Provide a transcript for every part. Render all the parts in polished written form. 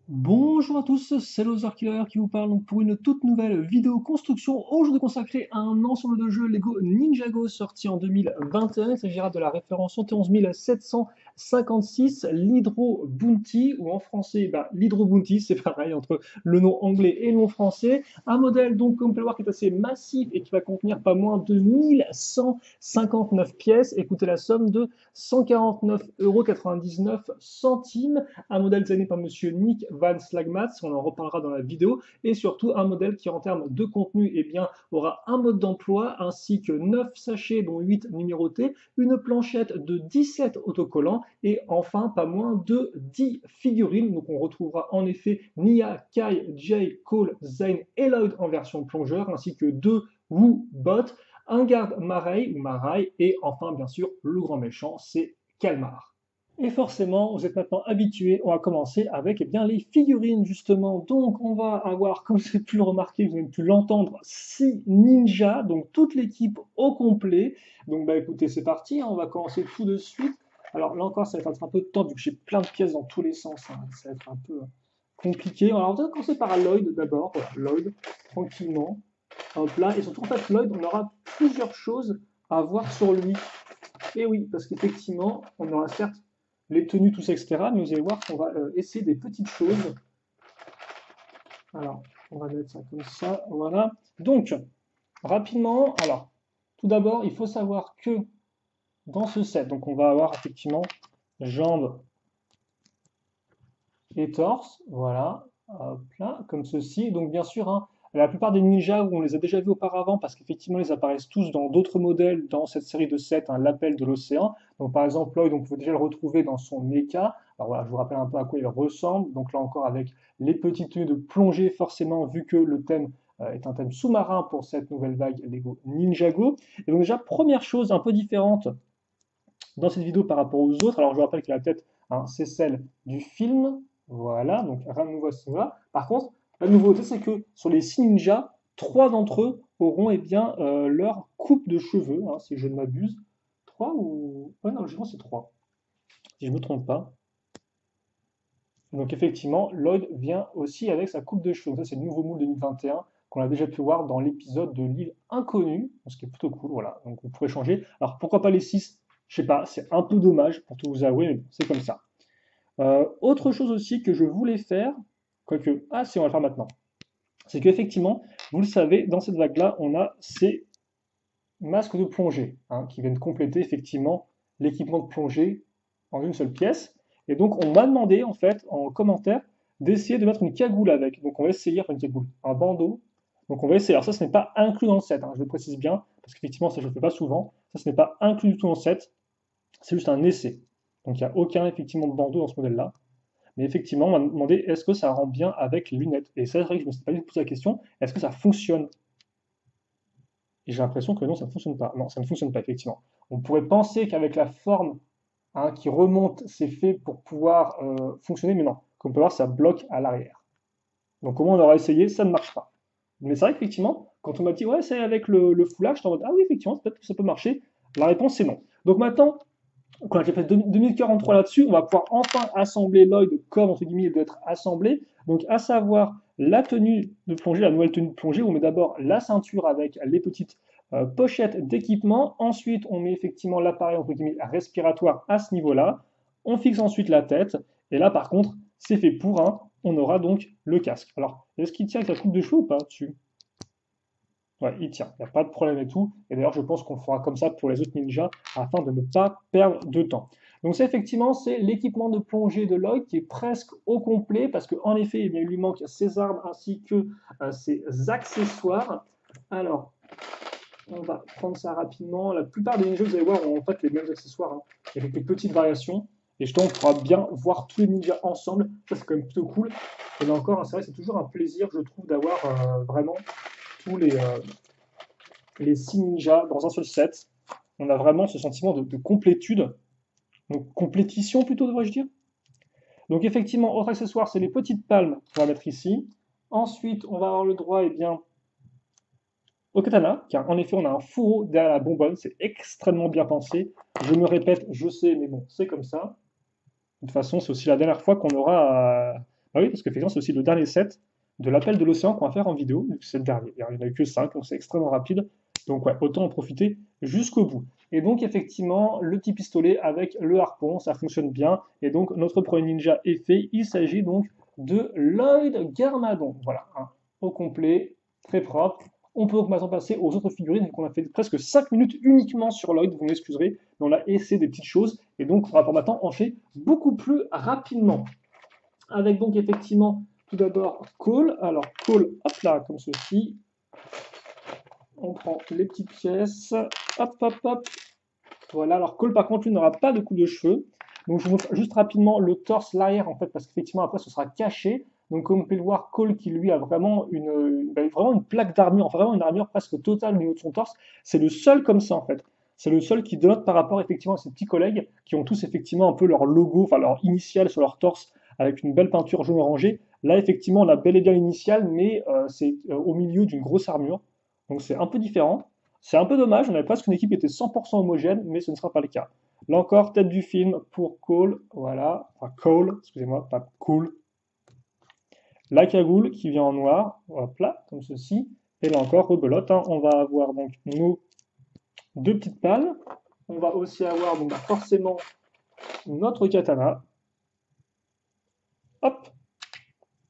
Bonjour à tous, c'est Loser Killer qui vous parle donc pour une toute nouvelle vidéo construction aujourd'hui consacrée à un ensemble de jeux Lego Ninjago sorti en 2021. Il s'agira de la référence 71 756 l'Hydro Bounty ou en français l'Hydro Bounty, c'est pareil entre le nom anglais et le nom français. Un modèle donc comme vous pouvez le voir qui est assez massif et qui va contenir pas moins de 1159 pièces et coûter la somme de 149,99 €. Un modèle designé par monsieur Nick Van Slagmats, on en reparlera dans la vidéo, et surtout un modèle qui en termes de contenu aura un mode d'emploi ainsi que 9 sachets dont 8 numérotés, une planchette de 17 autocollants et enfin pas moins de 10 figurines. Donc on retrouvera en effet Nia, Kai, Jay, Cole, Zane et Lloyd en version plongeur ainsi que 2 Woo Bot, un garde Marai ou Marai et enfin bien sûr le grand méchant c'est Kalmar. Et forcément, vous êtes maintenant habitués, on va commencer avec les figurines justement. Donc on va avoir, comme vous avez pu le remarquer, vous avez pu l'entendre, 6 ninjas, donc toute l'équipe au complet. Donc écoutez, c'est parti, hein, on va commencer tout de suite. Alors là encore, ça va être un peu de temps, vu que j'ai plein de pièces dans tous les sens, hein, ça va être un peu compliqué. Alors on va commencer par Lloyd d'abord, voilà, Lloyd, tranquillement. Hop là, et surtout en fait, Lloyd, on aura plusieurs choses à voir sur lui. Et oui, parce qu'effectivement, on aura certes les tenues, tout ça, etc. Mais vous allez voir qu'on va essayer des petites choses. Alors, on va mettre ça comme ça, voilà. Donc, rapidement, alors, tout d'abord, il faut savoir que dans ce set, donc on va avoir effectivement jambes et torse, voilà, hop là, comme ceci. Donc, bien sûr, hein, la plupart des ninjas, on les a déjà vus auparavant, parce qu'effectivement, ils apparaissent tous dans d'autres modèles dans cette série de 7, hein, l'appel de l'océan. Donc, par exemple, Lloyd, on peut déjà le retrouver dans son mecha. Alors voilà, je vous rappelle un peu à quoi il ressemble. Donc là encore, avec les petites tenues de plongée, forcément, vu que le thème est un thème sous-marin pour cette nouvelle vague Lego Ninjago. Et donc déjà, première chose un peu différente dans cette vidéo par rapport aux autres. Alors je vous rappelle que la tête, hein, c'est celle du film. Voilà, donc rien de nouveau à ce niveau-là. Par contre, la nouveauté, c'est que sur les 6 ninjas, 3 d'entre eux auront leur coupe de cheveux, hein, si je ne m'abuse. 3 ou... Ouais, non, je pense que c'est 3, si je ne me trompe pas. Donc effectivement, Lloyd vient aussi avec sa coupe de cheveux. Donc ça, c'est le nouveau moule 2021 qu'on a déjà pu voir dans l'épisode de l'île inconnue, ce qui est plutôt cool, voilà. Donc on pourrait changer. Alors pourquoi pas les 6? Je sais pas, c'est un peu dommage pour tout vous avouer, mais bon, c'est comme ça. Autre chose aussi que je voulais faire, quoique, ah si, on va le faire maintenant, c'est qu'effectivement, vous le savez, dans cette vague-là, on a ces masques de plongée, hein, qui viennent compléter effectivement l'équipement de plongée en une seule pièce. Et donc, on m'a demandé, en fait, en commentaire, d'essayer de mettre une cagoule avec. Donc, on va essayer, enfin une cagoule, un bandeau. Donc, on va essayer. Alors, ça, ce n'est pas inclus dans le set, hein, je le précise bien, parce qu'effectivement, ça, je ne le fais pas souvent. Ça, ce n'est pas inclus du tout dans le set. C'est juste un essai. Donc, il n'y a aucun, effectivement, de bandeau dans ce modèle-là. Mais effectivement, on m'a demandé est-ce que ça rend bien avec les lunettes. Et ça, c'est vrai que je ne me suis pas du tout posé la question est-ce que ça fonctionne? Et j'ai l'impression que non, ça ne fonctionne pas. Non, ça ne fonctionne pas, effectivement. On pourrait penser qu'avec la forme, hein, qui remonte, c'est fait pour pouvoir fonctionner, mais non. Comme on peut voir, ça bloque à l'arrière. Donc, comment on aura essayé, ça ne marche pas. Mais c'est vrai qu'effectivement, quand on m'a dit, ouais, c'est avec le foulage, j'étais en mode, ah oui, effectivement, peut-être que ça peut marcher. La réponse, c'est non. Donc maintenant, quand j'ai fait 2043 là-dessus, on va pouvoir enfin assembler Lloyd comme, entre guillemets, il doit être assemblé. Donc, à savoir la tenue de plongée, la nouvelle tenue de plongée, on met d'abord la ceinture avec les petites pochettes d'équipement. Ensuite, on met effectivement l'appareil, entre guillemets, respiratoire à ce niveau-là. On fixe ensuite la tête. Et là, par contre, c'est fait pour un. On aura donc le casque. Alors, est-ce qu'il tient avec la coupe de cheveux ou pas dessus? Ouais, il tient, il n'y a pas de problème et tout. Et d'ailleurs, je pense qu'on fera comme ça pour les autres ninjas afin de ne pas perdre de temps. Donc ça, effectivement, c'est l'équipement de plongée de Lloyd qui est presque au complet parce qu'en effet, eh bien, il lui manque ses armes ainsi que ses accessoires. Alors, on va prendre ça rapidement. La plupart des ninjas, vous allez voir, ont en fait les mêmes accessoires, hein, avec des petites variations. Et justement, on pourra bien voir tous les ninjas ensemble. Ça, c'est quand même plutôt cool. Et là encore, hein, c'est vrai, c'est toujours un plaisir, je trouve, d'avoir vraiment tous les 6 ninjas dans un seul set. On a vraiment ce sentiment de complétude, donc complétition plutôt devrais-je dire. Donc effectivement, autre accessoire, c'est les petites palmes qu'on va mettre ici. Ensuite, on va avoir le droit au katana, car en effet, on a un fourreau derrière la bonbonne, c'est extrêmement bien pensé. Je me répète, je sais, mais bon, c'est comme ça. De toute façon, c'est aussi la dernière fois qu'on aura Ah oui, parce qu'effectivement, c'est aussi le dernier set de l'appel de l'océan qu'on va faire en vidéo, vu que c'est le dernier. Il n'y en a eu que 5, donc c'est extrêmement rapide. Donc ouais, autant en profiter jusqu'au bout. Et donc effectivement, le petit pistolet avec le harpon, ça fonctionne bien. Et donc notre premier ninja est fait. Il s'agit donc de Lloyd Garmadon. Voilà, hein, au complet, très propre. On peut donc maintenant passer aux autres figurines, donc on a fait presque 5 minutes uniquement sur Lloyd, vous m'excuserez, mais on a essayé des petites choses, et donc on va maintenant en fait beaucoup plus rapidement. Avec donc effectivement tout d'abord Cole. Alors Cole, hop là, comme ceci. On prend les petites pièces, hop hop hop. Voilà, alors Cole par contre lui n'aura pas de coupe de cheveux. Donc je vous montre juste rapidement le torse, l'arrière en fait, parce qu'effectivement après ce sera caché. Donc comme vous pouvez le voir, Cole qui lui a vraiment une plaque d'armure, enfin vraiment une armure presque totale au niveau de son torse. C'est le seul comme ça en fait. C'est le seul qui dénote par rapport effectivement à ses petits collègues qui ont tous effectivement un peu leur logo, enfin leur initiale sur leur torse avec une belle peinture jaune orangé. Là effectivement on a bel et bien l'initiale, mais c'est au milieu d'une grosse armure. Donc c'est un peu différent. C'est un peu dommage, on avait presque une équipe qui était 100% homogène, mais ce ne sera pas le cas. Là encore, tête du film pour Cole, voilà, enfin Cole, excusez-moi, pas Cool. La cagoule qui vient en noir, hop là, comme ceci. Et là encore, rebelote, hein, on va avoir donc nos deux petites pales. On va aussi avoir donc forcément notre katana. Hop.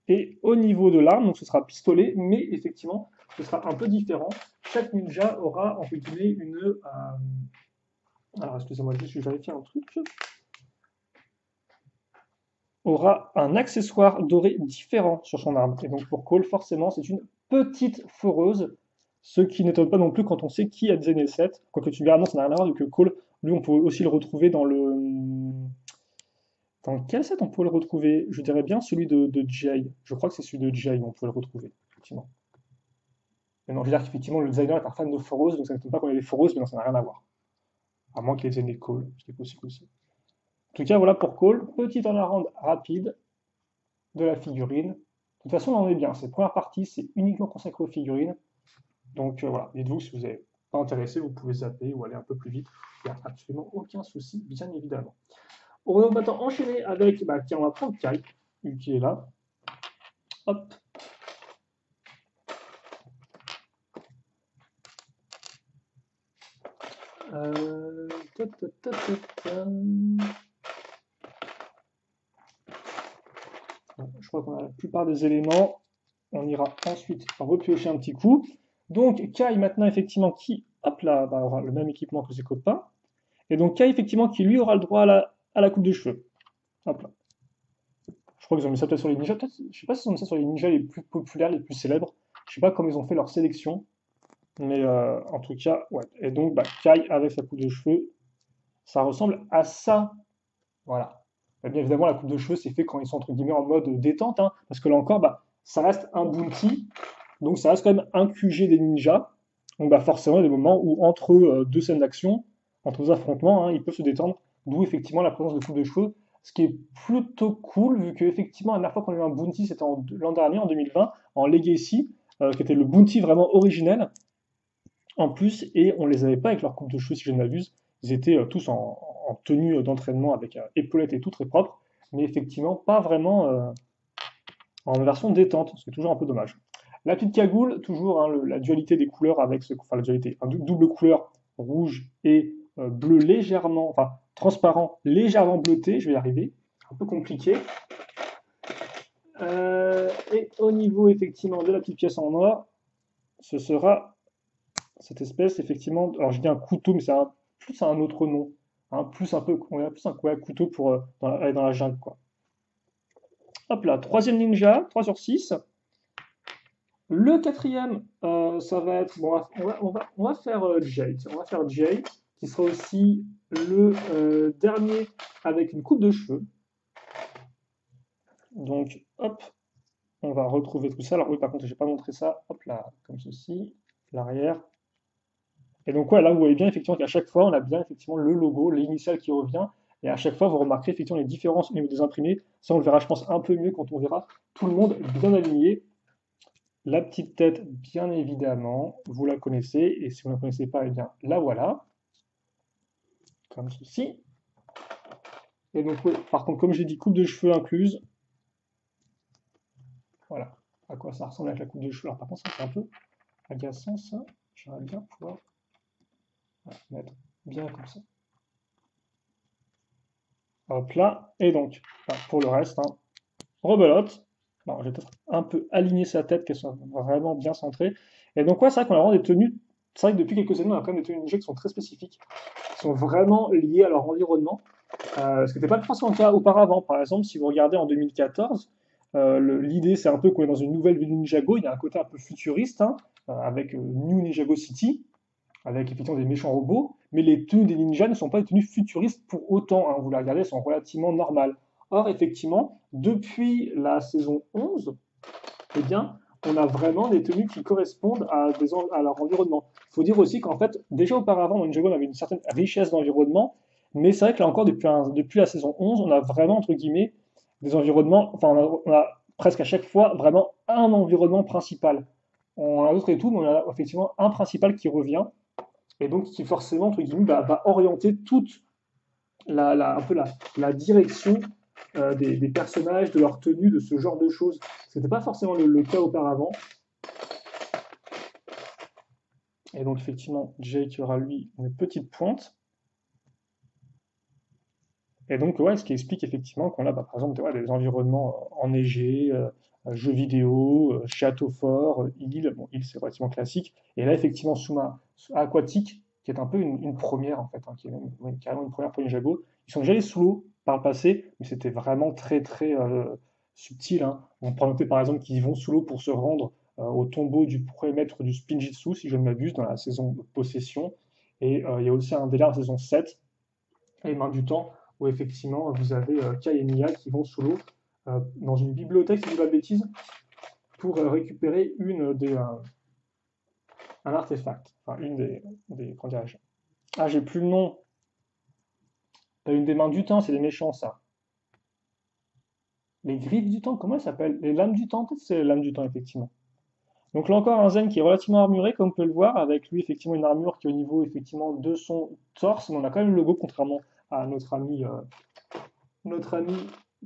Et au niveau de l'arme, donc ce sera pistolet, mais effectivement, ce sera un peu différent. Chaque ninja aura, entre guillemets, alors excusez-moi, je vais vérifier un truc. Aura un accessoire doré différent sur son arme. Et donc pour Cole, forcément, c'est une petite foreuse, ce qui n'étonne pas non plus quand on sait qui a designé le set. Quoique tu verras, non, ça n'a rien à voir, vu que Cole, lui, on peut aussi le retrouver dans le... Dans quel set on peut le retrouver? Je dirais bien celui de Jay. Je crois que c'est celui de Jay où on peut le retrouver, effectivement. Mais non, je veux dire qu'effectivement, le designer est un fan de foreuses, donc ça ne m'étonne pas qu'on ait des foreuses, mais non, ça n'a rien à voir. À moins qu'il ait designé Cole, ce qui est possible aussi. En tout cas, voilà pour Cole. Petit en around rapide de la figurine. De toute façon, on en est bien. Cette première partie, c'est uniquement consacré aux figurines. Donc voilà, dites-vous, si vous n'êtes pas intéressé, vous pouvez zapper ou aller un peu plus vite. Il n'y a absolument aucun souci, bien évidemment. On va donc maintenant enchaîner avec, tiens, on va prendre Kai, qui est là. Hop. Ta, ta, ta, ta, ta. Bon, je crois qu'on a la plupart des éléments. On ira ensuite repiocher un petit coup. Donc Kai maintenant effectivement qui, hop là, aura le même équipement que ses copains. Et donc Kai effectivement qui lui aura le droit à la coupe de cheveux. Hop là. Je crois qu'ils ont mis ça peut-être sur les ninjas. Je sais pas s'ils ont mis ça sur les ninjas les plus populaires, les plus célèbres. Je sais pas comment ils ont fait leur sélection. Mais en tout cas, ouais. Et donc Kai avec sa coupe de cheveux, ça ressemble à ça. Voilà. Et bien évidemment, la coupe de cheveux, c'est fait quand ils sont entre guillemets en mode détente, hein, parce que là encore, ça reste un bounty, donc ça reste quand même un QG des ninjas. Donc forcément, il y a des moments où entre deux scènes d'action, entre deux affrontements, hein, ils peuvent se détendre, d'où effectivement la présence de coupe de cheveux, ce qui est plutôt cool, vu que effectivement, la dernière fois qu'on a eu un bounty, c'était l'an dernier, en 2020, en Legacy, qui était le bounty vraiment originel, en plus, et on les avait pas avec leur coupe de cheveux, si je ne m'abuse. Ils étaient tous en tenue d'entraînement avec épaulettes et tout très propre, mais effectivement pas vraiment en version détente, ce qui est toujours un peu dommage. La petite cagoule, toujours hein, la dualité des couleurs avec enfin la dualité, double couleur rouge et bleu légèrement, enfin transparent, légèrement bleuté, je vais y arriver, un peu compliqué. Et au niveau effectivement de la petite pièce en or, ce sera cette espèce, effectivement, alors je dis un couteau, mais plus un autre nom, hein, plus un peu, on a plus un couteau pour aller dans la jungle, quoi. Hop là, troisième ninja, 3 sur 6. Le quatrième, ça va être, bon, on va faire Jay, on va faire Jay, qui sera aussi le dernier avec une coupe de cheveux. Donc, hop, on va retrouver tout ça. Alors oui, par contre, je n'ai pas montré ça, hop là, comme ceci, l'arrière. Et donc, ouais, là, vous voyez bien effectivement qu'à chaque fois, on a bien effectivement le logo, l'initiale qui revient. Et à chaque fois, vous remarquerez effectivement les différences au niveau des imprimés. Ça, on le verra, je pense, un peu mieux quand on verra tout le monde bien aligné. La petite tête, bien évidemment, vous la connaissez. Et si vous ne la connaissez pas, eh bien, la voilà. Comme ceci. Et donc, ouais, par contre, comme j'ai dit, coupe de cheveux incluse. Voilà à quoi ça ressemble avec la coupe de cheveux. Alors par contre, ça c'est un peu agaçant ça. J'aimerais bien pouvoir voilà, mettre bien comme ça. Hop là. Et donc, enfin, pour le reste, hein, rebelote. Alors, je vais peut-être un peu aligner sa tête, qu'elle soit vraiment bien centrée. Et donc, ouais, c'est vrai qu'on a vraiment des tenues. C'est vrai que depuis quelques années, on a quand même des tenues ninja qui sont très spécifiques, qui sont vraiment liées à leur environnement. Ce qui n'était pas forcément le cas auparavant. Par exemple, si vous regardez en 2014, l'idée c'est un peu qu'on est dans une nouvelle ville Ninjago. Il y a un côté un peu futuriste, hein, avec New Ninjago City, avec effectivement des méchants robots, mais les tenues des ninjas ne sont pas des tenues futuristes pour autant, hein. Vous les regardez, elles sont relativement normales. Or, effectivement, depuis la saison 11, eh bien, on a vraiment des tenues qui correspondent à leur environnement. Il faut dire aussi qu'en fait, déjà auparavant, dans Ninjago, on avait une certaine richesse d'environnement, mais c'est vrai que là encore, depuis la saison 11, on a vraiment, entre guillemets, des environnements, enfin, on a presque à chaque fois vraiment un environnement principal. On a d'autres et tout, mais on a effectivement un principal qui revient, et donc qui forcément, entre guillemets, va orienter toute un peu la direction des personnages, de leur tenue, de ce genre de choses. Ce n'était pas forcément le cas auparavant. Et donc effectivement, Jake aura lui une petite pointe. Et donc, ouais, ce qui explique effectivement qu'on a bah, par exemple des environnements enneigés, jeux vidéo, château fort, île. Bon, île c'est relativement classique. Et là, effectivement, sous-marin aquatique, qui est un peu une première en fait, hein, qui est même, ouais, carrément une première pour les Jago. Ils sont déjà allés sous l'eau par le passé, mais c'était vraiment très très subtil, hein. On peut noter par exemple qu'ils vont sous l'eau pour se rendre au tombeau du premier maître du Spinjitzu, si je ne m'abuse, dans la saison Possession. Et il y a aussi un délire en saison 7 les mains du temps, où effectivement vous avez Kai et Nia qui vont sous l'eau dans une bibliothèque, si je ne dis pas de bêtises, pour récupérer un artefact, enfin une comment dirais-je. Ah, j'ai plus le nom. Une des mains du temps, c'est les méchants, ça. Les griffes du temps, comment elles s'appellent? Les lames du temps, peut-être c'est les lames du temps, effectivement. Donc là encore un Zen qui est relativement armuré, comme on peut le voir, avec lui effectivement une armure qui est au niveau effectivement de son torse, mais on a quand même le logo, contrairement à notre ami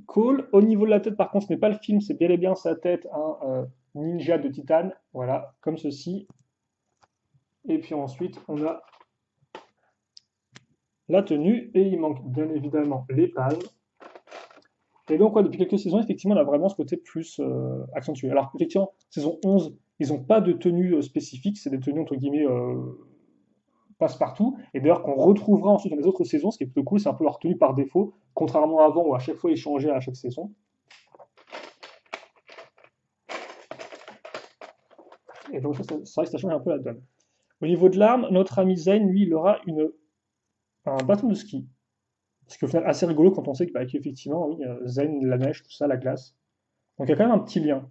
Cole. Au niveau de la tête, par contre, ce n'est pas le film, c'est bel et bien sa tête, un ninja de titane, voilà, comme ceci. Et puis ensuite, on a la tenue, et il manque bien évidemment les palmes. Et donc, ouais, depuis quelques saisons, effectivement, on a vraiment ce côté plus accentué. Alors, effectivement, saison 11, ils n'ont pas de tenue spécifique, c'est des tenues entre guillemets passe-partout. Et d'ailleurs, qu'on retrouvera ensuite dans les autres saisons, ce qui est plutôt cool, c'est un peu leur tenue par défaut, contrairement à avant où à chaque fois ils changeaient à chaque saison. Et donc, ça, c'est vrai que ça change un peu la donne. Au niveau de l'arme, notre ami Zayn, lui, il aura un bâton de ski. Ce qui est au final assez rigolo quand on sait qu'effectivement, oui, Zayn, la neige, tout ça, la glace. Donc il y a quand même un petit lien.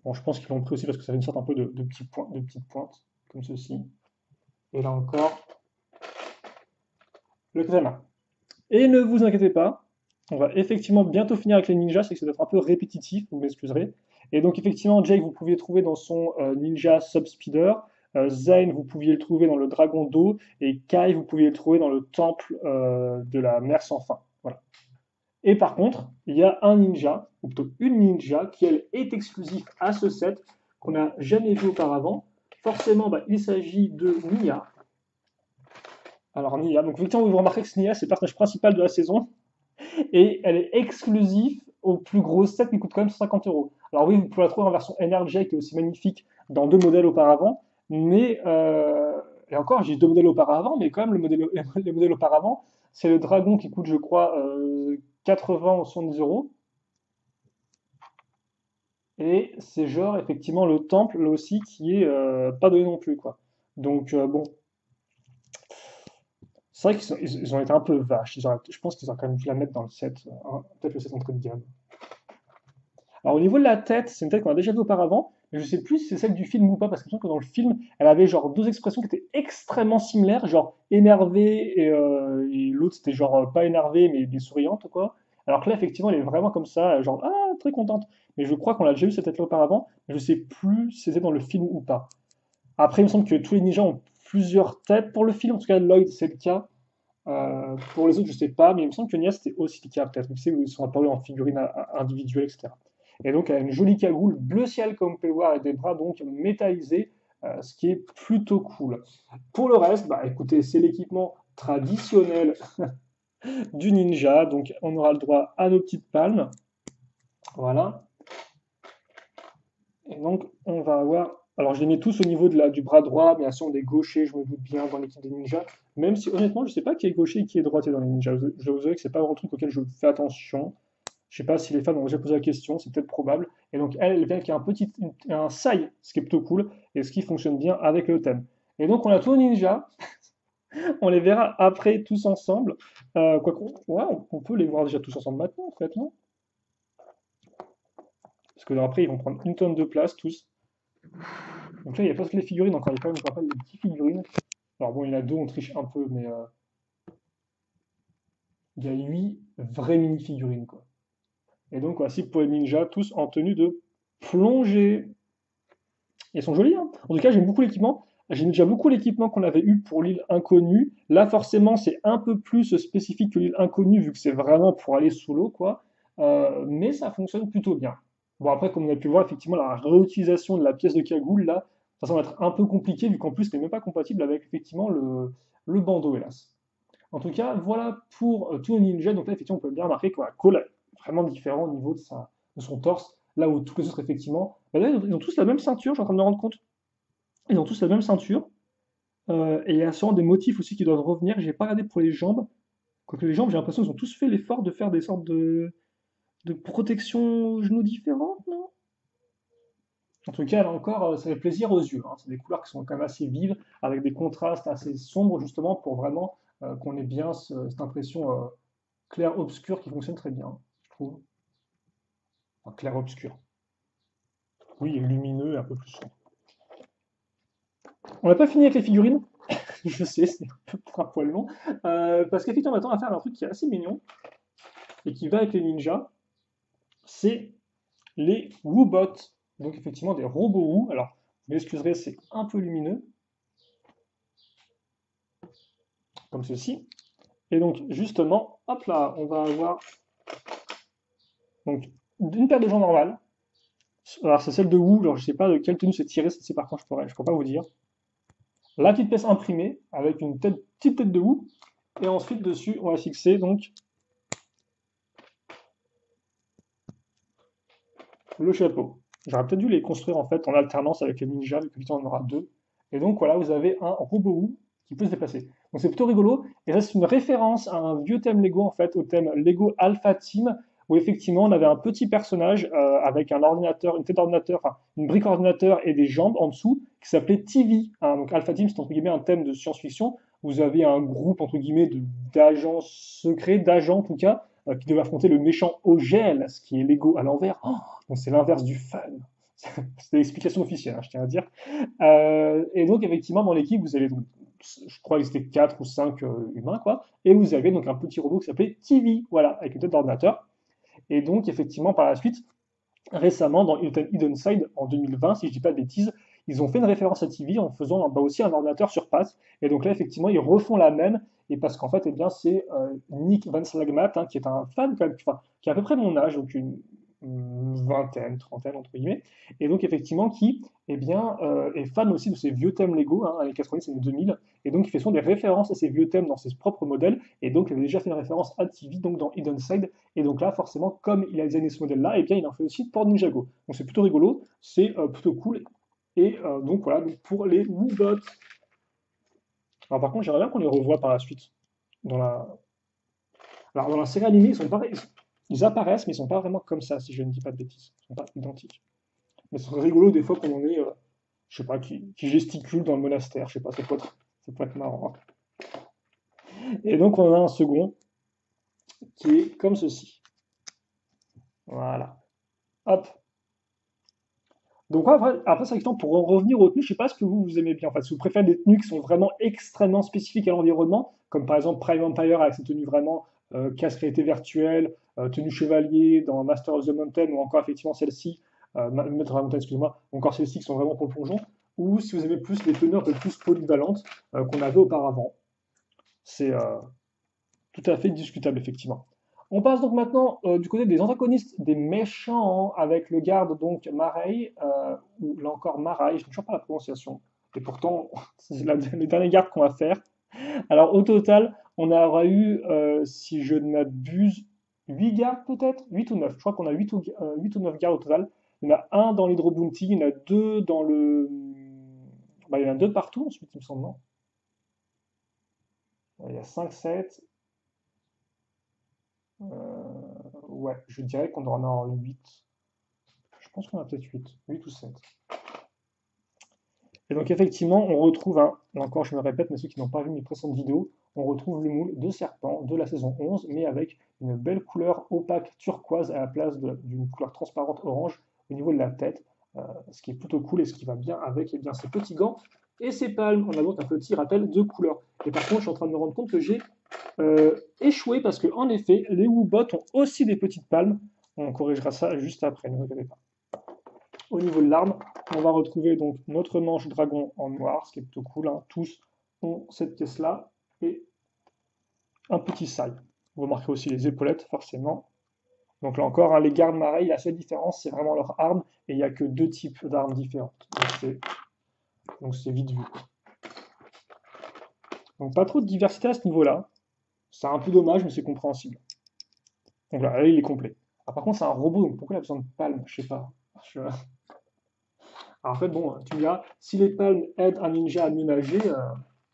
Bon, je pense qu'ils l'ont pris aussi parce que ça fait une sorte un peu de petite pointe, comme ceci. Et là encore, le katana. Et ne vous inquiétez pas, on va effectivement bientôt finir avec les ninjas, c'est que ça doit être un peu répétitif, vous m'excuserez. Et donc effectivement, Jake, vous pouviez le trouver dans son ninja Subspeeder. Zayn, vous pouviez le trouver dans le dragon d'eau. Et Kai, vous pouviez le trouver dans le temple de la mer sans fin. Voilà. Et par contre, il y a un ninja, ou plutôt une ninja, qui elle est exclusive à ce set, qu'on n'a jamais vu auparavant. Forcément, bah, il s'agit de Nia. Alors Nia, donc effectivement, vous remarquez que Nia, c'est le personnage principal de la saison. Et elle est exclusive au plus gros set qui coûte quand même 150 euros. Alors oui, vous pouvez la trouver en version NRJ qui est aussi magnifique dans deux modèles auparavant, mais et encore, j'ai deux modèles auparavant, mais quand même le modèle auparavant, c'est le dragon qui coûte, je crois, 80 ou 70 euros. Et c'est genre effectivement le temple là aussi qui est pas donné non plus quoi. Donc bon, c'est vrai qu'ils ont été un peu vaches. Je pense qu'ils auraient quand même dû la mettre dans le set, hein, peut-être le set entrée de gamme. Alors au niveau de la tête, c'est une tête qu'on a déjà vue auparavant, mais je sais plus si c'est celle du film ou pas, parce que je pense que dans le film, elle avait genre deux expressions qui étaient extrêmement similaires, genre énervée et l'autre c'était genre pas énervée mais souriante quoi. Alors que là effectivement elle est vraiment comme ça, genre ah très contente. Mais je crois qu'on l'a déjà vu cette tête-là auparavant, mais je sais plus si c'était dans le film ou pas. Après il me semble que tous les ninjas ont plusieurs têtes pour le film, en tout cas Lloyd c'est le cas. Pour les autres je sais pas, mais il me semble que Nia c'était aussi le cas peut-être, tu sais, où ils sont apparus en figurine individuelle etc. Et donc, elle a une jolie cagoule bleu ciel, comme vous pouvez le voir, et des bras donc métallisés, ce qui est plutôt cool. Pour le reste, bah écoutez, c'est l'équipement traditionnel du ninja, donc on aura le droit à nos petites palmes, voilà. Et donc, on va avoir. Alors, je les mets tous au niveau du bras droit, bien sûr, des gauchers, je me doute bien, dans l'équipe des ninjas. Même si, honnêtement, je ne sais pas qui est gaucher et qui est droitier dans les ninjas. Je vous avoue que c'est pas un truc auquel je fais attention. Je sais pas si les femmes ont déjà posé la question, c'est peut-être probable. Et donc, elle vient qui a un sai, ce qui est plutôt cool, et ce qui fonctionne bien avec le thème. Et donc, on a tous nos ninjas. On les verra après tous ensemble. Ouais, on peut les voir déjà tous ensemble maintenant, en fait, non? Parce que après, ils vont prendre une tonne de place, tous. Donc là, il n'y a pas que les figurines encore, il y a quand même, je rappelle, les petites figurines. Alors bon, il y en a deux, on triche un peu, mais il y a 8 vraies mini-figurines, quoi. Et donc, voici pour les ninjas, tous en tenue de plongée. Ils sont jolis, hein. En tout cas, j'aime beaucoup l'équipement. J'aime déjà beaucoup l'équipement qu'on avait eu pour l'île inconnue. Là, forcément, c'est un peu plus spécifique que l'île inconnue, vu que c'est vraiment pour aller sous l'eau, quoi. Mais ça fonctionne plutôt bien. Bon, après, comme on a pu voir, effectivement, la réutilisation de la pièce de cagoule, là, ça va être un peu compliqué, vu qu'en plus, ce n'est même pas compatible avec, effectivement, le bandeau, hélas. En tout cas, voilà pour tous les ninjas. Donc là, effectivement, on peut bien remarquer que voilà, Cole est vraiment différent au niveau de son torse, là où tous les autres, effectivement, bah là, ils ont tous la même ceinture, je suis en train de me rendre compte. Ils ont tous la même ceinture. Et il y a sûrement des motifs aussi qui doivent revenir. J'ai pas regardé pour les jambes. Quoique les jambes, j'ai l'impression qu'ils ont tous fait l'effort de faire des sortes de protection aux genoux différentes, non? En tout cas, là encore, ça fait plaisir aux yeux, hein. C'est des couleurs qui sont quand même assez vives, avec des contrastes assez sombres, justement, pour vraiment qu'on ait bien cette impression clair-obscur qui fonctionne très bien, je trouve. Enfin, clair-obscur. Oui, et lumineux et un peu plus sombre. On n'a pas fini avec les figurines, je sais, c'est un poil long, parce qu'effectivement, maintenant, on va faire un truc qui est assez mignon et qui va avec les ninjas, c'est les Woobots. Donc, effectivement, des robots Woo. Alors, vous m'excuserez, c'est un peu lumineux, comme ceci. Et donc, justement, hop là, on va avoir donc, une paire de jambes normales. Alors, c'est celle de Woo, alors je ne sais pas de quelle tenue c'est tiré, c'est par contre, je ne pourrais pas vous dire. La petite pièce imprimée avec une petite tête de Woo. Et ensuite, dessus, on va fixer donc le chapeau. J'aurais peut-être dû les construire en fait en alternance avec les ninjas, vu que on en aura deux. Et donc voilà, vous avez un robot Woo qui peut se déplacer. Donc c'est plutôt rigolo. Et ça, c'est une référence à un vieux thème Lego, en fait, au thème Lego Alpha Team, où effectivement on avait un petit personnage avec un ordinateur, une tête d'ordinateur, enfin une brique ordinateur et des jambes en dessous, qui s'appelait TV, hein. Donc Alpha Team, c'est entre guillemets un thème de science-fiction. Vous avez un groupe entre guillemets d'agents secrets, d'agents en tout cas, qui devaient affronter le méchant Ogel, ce qui est Lego à l'envers. Oh, donc c'est l'inverse du fun. C'est l'explication officielle, hein, je tiens à dire. Et donc effectivement dans l'équipe vous avez donc, je crois que c'était 4 ou 5 humains quoi, et vous avez donc un petit robot qui s'appelait TV, voilà, avec une tête d'ordinateur. Et donc effectivement par la suite, récemment dans Hidden Side en 2020, si je dis pas de bêtises, ils ont fait une référence à TV en faisant bah, aussi un ordinateur sur pattes. Et donc là effectivement ils refont la même. Et parce qu'en fait, eh bien, c'est Nick Van Slagmat, hein, qui est un fan, quand même, enfin, qui a à peu près mon âge, donc une vingtaine, trentaine, entre guillemets, et donc effectivement qui eh bien, est fan aussi de ces vieux thèmes Lego, hein, années 90 et 2000, et donc il fait souvent des références à ces vieux thèmes dans ses propres modèles, et donc il avait déjà fait une référence à TV, donc dans Hidden Side, et donc là, forcément, comme il a designé ce modèle-là, eh bien, il en fait aussi pour Ninjago. Donc c'est plutôt rigolo, c'est plutôt cool, et donc voilà, donc pour les Woobots. Alors par contre, j'aimerais bien qu'on les revoie par la suite. Dans la... Alors dans la série animée, ils sont pareils, ils apparaissent, mais ils sont pas vraiment comme ça, si je ne dis pas de bêtises. Ils sont pas identiques. Mais c'est rigolo des fois quand on est, je sais pas, qui gesticule dans le monastère, je sais pas, ça peut être marrant, hein. Et donc on a un second qui est comme ceci. Voilà. Hop. Donc après c'est exemple pour en revenir aux tenues, je sais pas ce que vous aimez bien. En fait, si vous préférez des tenues qui sont vraiment extrêmement spécifiques à l'environnement, comme par exemple Prime Empire avec ses tenues vraiment casque-réalité virtuelle, tenue chevalier dans Master of the Mountain, ou encore effectivement celle-ci, Maître de la Montagne, excusez-moi, ou encore celles-ci qui sont vraiment pour le plongeon, ou si vous aimez plus les tenues un peu plus polyvalentes qu'on avait auparavant. C'est tout à fait discutable, effectivement. On passe donc maintenant du côté des antagonistes, des méchants, avec le garde donc Marei, ou là encore Marai, je n'ai toujours pas la prononciation. Et pourtant, c'est les derniers gardes qu'on va faire. Alors au total, on aura eu, si je ne m'abuse, 8 gardes peut-être? 8 ou 9. Je crois qu'on a 8 ou 9 gardes au total. Il y en a un dans l'Hydro Bounty, il y en a deux dans le. Bah, il y en a deux partout ensuite, il me semble, non? Il y a 5, 7. Ouais, je dirais qu'on en aura 8. Je pense qu'on a peut-être 8 ou 7. Et donc effectivement, on retrouve, là encore je me répète, mais ceux qui n'ont pas vu mes précédentes vidéos, on retrouve le moule de serpent de la saison 11, mais avec une belle couleur opaque turquoise à la place d'une couleur transparente orange au niveau de la tête, ce qui est plutôt cool et ce qui va bien avec eh bien, ces petits gants et ces palmes. On a donc un petit rappel de couleur. Et par contre, je suis en train de me rendre compte que j'ai échoué parce que en effet, les Woobot ont aussi des petites palmes. On corrigera ça juste après, ne vous inquiétez pas. Au niveau de l'arme, on va retrouver donc notre manche dragon en noir, ce qui est plutôt cool, hein. Tous ont cette pièce-là, et un petit sai. Vous remarquez aussi les épaulettes, forcément. Donc là encore, hein, les gardes marais, la seule différence, c'est vraiment leur arme, et il n'y a que deux types d'armes différentes. Donc c'est vite vu, quoi. Donc pas trop de diversité à ce niveau-là. C'est un peu dommage, mais c'est compréhensible. Donc là, il est complet. Ah, par contre, c'est un robot, donc pourquoi il a besoin de palmes? Je sais pas. Je- Alors, en fait, bon, tu me diras, si les palmes aident un ninja à mieux nager,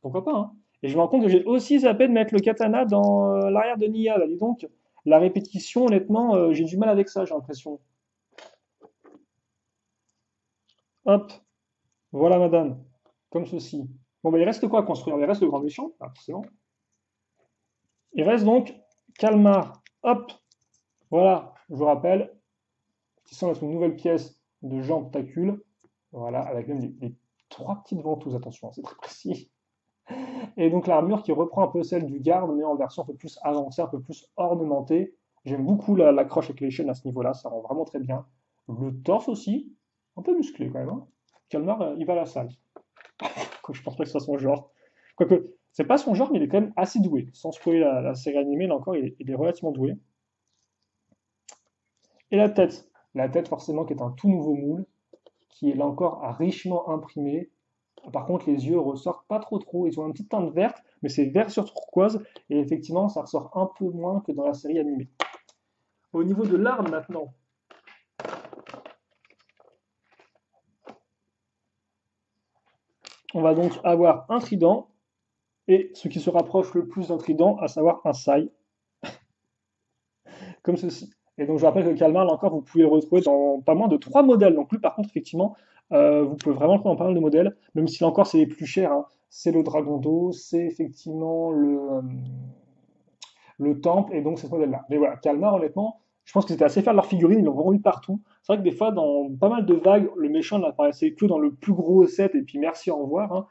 pourquoi pas, hein. Et je me rends compte que j'ai aussi zappé de mettre le katana dans l'arrière de Nia, là. Dis donc, la répétition, honnêtement, j'ai du mal avec ça, j'ai l'impression. Hop, voilà, madame, comme ceci. Bon, bah, il reste quoi à construire? Il reste le grand méchant, forcément. Il reste donc Kalmar. Hop, voilà, je vous rappelle, qui sont notre nouvelle pièce de jambes tacule. Voilà, avec même les trois petites ventouses, attention, c'est très précis. Et donc l'armure qui reprend un peu celle du garde, mais en version un peu plus avancée, un peu plus ornementée. J'aime beaucoup l'accroche avec les chaînes à ce niveau-là, ça rend vraiment très bien. Le torse aussi, un peu musclé quand même, hein. Kalmar, il va à la salle. Je pense pas que ce soit son genre. Quoique, c'est pas son genre, mais il est quand même assez doué. Sans spoiler la série animée, là encore, il est relativement doué. Et la tête. La tête, forcément, qui est un tout nouveau moule, qui est là encore richement imprimé. Par contre, les yeux ressortent pas trop. Ils ont une petite teinte verte, mais c'est vert sur turquoise. Et effectivement, ça ressort un peu moins que dans la série animée. Au niveau de l'arme maintenant, on va donc avoir un trident et ce qui se rapproche le plus d'un trident, à savoir un sai, comme ceci. Et donc je rappelle que le calmar, là encore, vous pouvez le retrouver dans pas moins de 3 modèles. Donc lui, par contre, effectivement, vous pouvez vraiment le trouver dans pas mal de modèles, même si là encore, c'est les plus chers, hein. C'est le dragon d'eau, c'est effectivement le temple, et donc c'est ce modèle-là. Mais voilà, Kalmar, honnêtement, je pense que c'était assez fiers de leur figurine, ils l'ont vraiment mis partout. C'est vrai que des fois, dans pas mal de vagues, le méchant n'apparaissait que dans le plus gros set, et puis merci, au revoir, hein.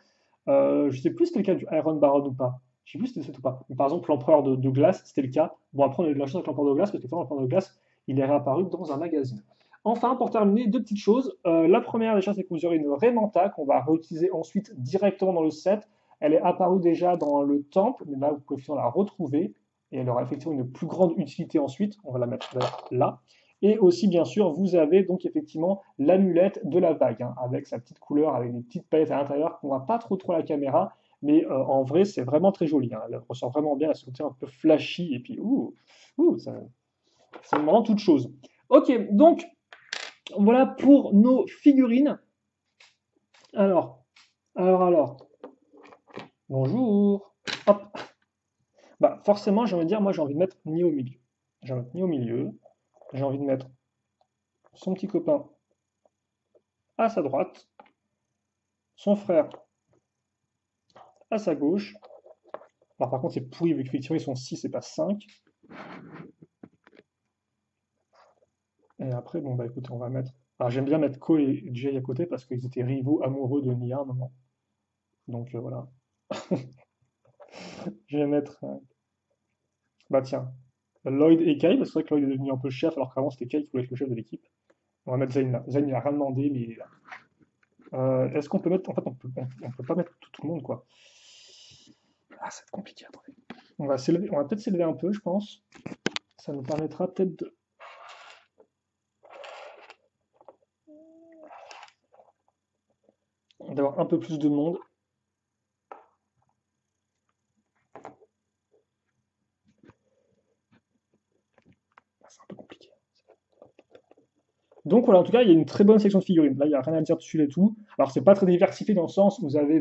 Je sais plus si c'était le cas du Iron Baron ou pas. Je sais plus si c'était ça ou pas. Mais par exemple, l'empereur de glace, c'était le cas. Bon, après, on a eu de la chance avec l'empereur de glace, parce que l'empereur de glace, il est réapparu dans un magazine. Enfin, pour terminer, deux petites choses. La première, déjà, c'est que vous aurez une Raymanta qu'on va réutiliser ensuite directement dans le set. Elle est apparue déjà dans le temple, mais là, vous pouvez finalement la retrouver. Et elle aura effectivement une plus grande utilité ensuite. On va la mettre là. Et aussi, bien sûr, vous avez donc effectivement l'amulette de la vague, hein, avec sa petite couleur, avec des petites paillettes à l'intérieur qu'on voit pas trop à la caméra. Mais en vrai, c'est vraiment très joli, hein. Elle ressort vraiment bien, elle se côté un peu flashy. Et puis, c'est vraiment toute chose. Ok, donc voilà pour nos figurines. Alors, alors. Bonjour. Hop. Bah, forcément, j'ai envie de dire, moi, j'ai envie de mettre ni au milieu. J'ai envie de mettre ni au milieu. J'ai envie de mettre son petit copain à sa droite, son frère à sa gauche. Alors, par contre, c'est pourri, vu qu'effectivement, ils sont 6 et pas 5. Et après, bon, bah écoutez, on va mettre. Alors, j'aime bien mettre Ko et Jay à côté parce qu'ils étaient rivaux amoureux de Nia à un moment. Donc, voilà. Je vais mettre. Bah, tiens, Lloyd et Kyle, parce que c'est vrai que Lloyd est devenu un peu chef, alors qu'avant, c'était Kyle qui voulait être le chef de l'équipe. On va mettre Zayn là. Zayn, il a rien demandé, mais il est là. Est-ce qu'on peut mettre. En fait, on peut pas mettre tout le monde, quoi. Ah, c'est compliqué, attendez. On va peut-être s'élever un peu, je pense. Ça nous permettra peut-être d'avoir un peu plus de monde. C'est un peu compliqué. Donc voilà, en tout cas, il y a une très bonne section de figurines. Là, il n'y a rien à dire dessus et tout. Alors, c'est pas très diversifié dans le sens où vous avez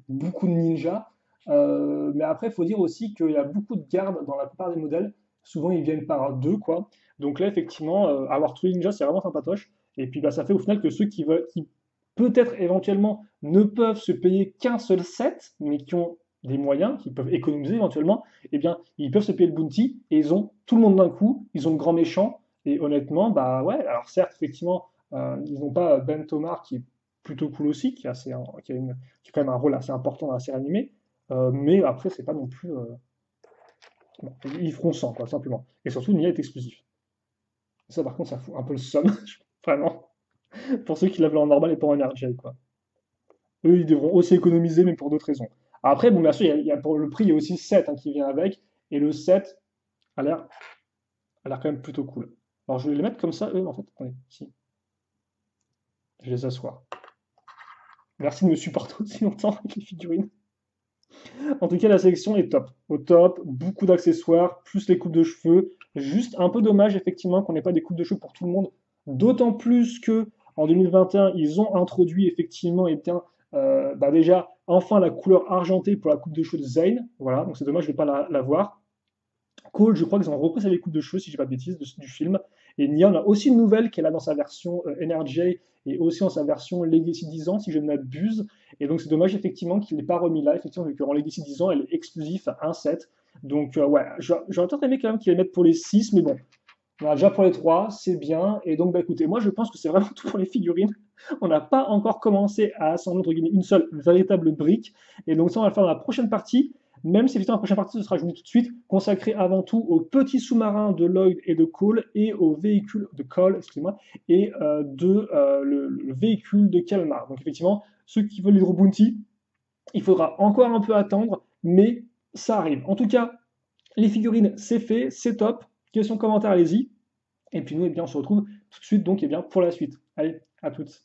beaucoup de ninjas. Mais après, il faut dire aussi qu'il y a beaucoup de gardes dans la plupart des modèles. Souvent, ils viennent par deux, quoi. Donc là, effectivement, avoir tous les ninjas, c'est vraiment sympatoche. Et puis, bah, ça fait au final que ceux qui veulent, qui peut-être éventuellement ne peuvent se payer qu'un seul set, mais qui ont des moyens, qui peuvent économiser éventuellement, eh bien, ils peuvent se payer le bounty et ils ont tout le monde d'un coup. Ils ont le grand méchant. Et honnêtement, bah ouais, alors certes, effectivement, ils n'ont pas Ben Tomar qui est plutôt cool aussi, qui a quand même un rôle assez important dans la série animée, mais après, c'est pas non plus. Bon, ils feront 100, quoi, simplement. Et surtout, Nia est exclusif. Ça, par contre, ça fout un peu le somme, vraiment, pour ceux qui l'avaient en normal et pas en énergie, quoi. Eux, ils devront aussi économiser, mais pour d'autres raisons. Après, bon, bien sûr, pour le prix, il y a aussi le set hein, qui vient avec, et le set a l'air quand même plutôt cool. Alors, je vais les mettre comme ça, eux, en fait, attendez, si, je vais les asseoir. Merci de me supporter aussi longtemps avec les figurines. En tout cas, la sélection est top. Au top, beaucoup d'accessoires, plus les coupes de cheveux. Juste un peu dommage, effectivement, qu'on n'ait pas des coupes de cheveux pour tout le monde. D'autant plus que en 2021, ils ont introduit effectivement bah déjà enfin la couleur argentée pour la coupe de cheveux de Zayn. Voilà, donc c'est dommage de ne pas la voir. Cole, je crois qu'ils ont repris sa coupe de cheveux, si je ne dis pas de bêtises, du film. Et Nia, on a aussi une nouvelle qu'elle a dans sa version NRJ et aussi dans sa version Legacy 10 ans, si je ne m'abuse. Et donc c'est dommage effectivement qu'il ne l'ait pas remis là, effectivement, vu qu'en Legacy 10 ans, elle est exclusive à un set. Donc ouais, j'aurais peut-être aimé quand même qu'ils les mettent pour les 6, mais bon, on a déjà pour les 3, c'est bien. Et donc bah écoutez, moi je pense que c'est vraiment tout pour les figurines. On n'a pas encore commencé à assembler entre guillemets une seule véritable brique. Et donc ça, on va le faire dans la prochaine partie. Même si évidemment la prochaine partie, ce sera, je vous le dis tout de suite, consacrée avant tout aux petits sous-marins de Lloyd et de Cole et aux véhicules de Cole, excusez-moi, et le véhicule de Kalmar. Donc effectivement, ceux qui veulent l'Hydro Bounty, il faudra encore un peu attendre, mais ça arrive. En tout cas, les figurines, c'est fait, c'est top. Questions, commentaires, allez-y. Et puis nous, eh bien, on se retrouve tout de suite donc, eh bien, pour la suite. Allez, à toutes.